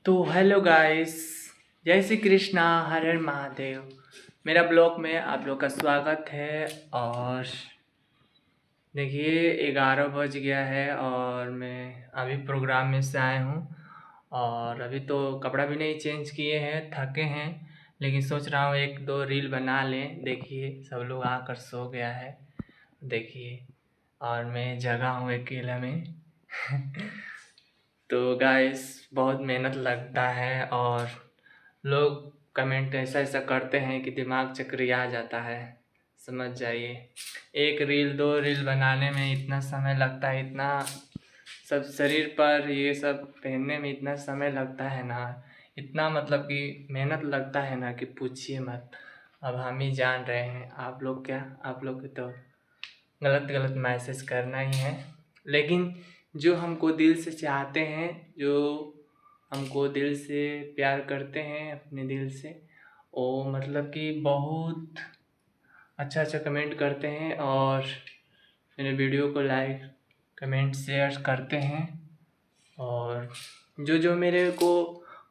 तो hello guys, जय श्री कृष्णा, हर हर महादेव। मेरा ब्लॉग में आप लोग का स्वागत है। और देखिए 11 बज गया है और मैं अभी प्रोग्राम में से आया हूँ। और अभी तो कपड़ा भी नहीं चेंज किए हैं, थके हैं, लेकिन सोच रहा हूँ एक दो रील बना लें। देखिए सब लोग आकर सो गया है, देखिए, और मैं जगा हूँ अकेला में। तो गाइस बहुत मेहनत लगता है और लोग कमेंट ऐसा ऐसा करते हैं कि दिमाग चकरिया जाता है, समझ जाइए। एक रील दो रील बनाने में इतना समय लगता है, इतना सब शरीर पर ये सब पहनने में इतना समय लगता है ना, इतना मतलब कि मेहनत लगता है ना कि पूछिए मत। अब हम ही जान रहे हैं, आप लोग क्या, आप लोग के तो गलत गलत मैसेज करना ही है। लेकिन जो हमको दिल से चाहते हैं, जो हमको दिल से प्यार करते हैं अपने दिल से, वो मतलब कि बहुत अच्छा अच्छा कमेंट करते हैं और मेरे वीडियो को लाइक कमेंट शेयर करते हैं। और जो जो मेरे को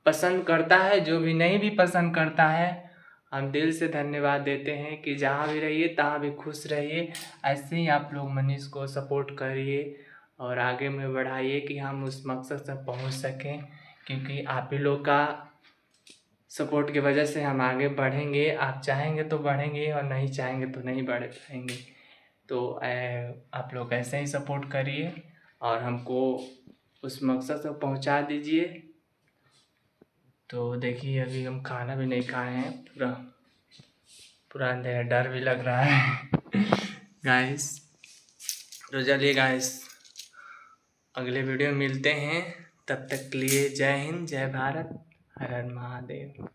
पसंद करता है, जो भी नहीं भी पसंद करता है, हम दिल से धन्यवाद देते हैं कि जहाँ भी रहिए तहाँ भी खुश रहिए। ऐसे ही आप लोग मनीष को सपोर्ट करिए और आगे में बढ़ाइए कि हम उस मकसद तक पहुँच सकें, क्योंकि आप ही लोग का सपोर्ट की वजह से हम आगे बढ़ेंगे। आप चाहेंगे तो बढ़ेंगे और नहीं चाहेंगे तो नहीं बढ़ पाएंगे। तो आप लोग ऐसे ही सपोर्ट करिए और हमको उस मकसद तक पहुंचा दीजिए। तो देखिए अभी हम खाना भी नहीं खाए हैं, पूरा पूरा अंधेरा, डर भी लग रहा है। गाइस तो चलिए गाइस, अगले वीडियो में मिलते हैं। तब तक के लिए जय हिंद, जय भारत, हर हर महादेव।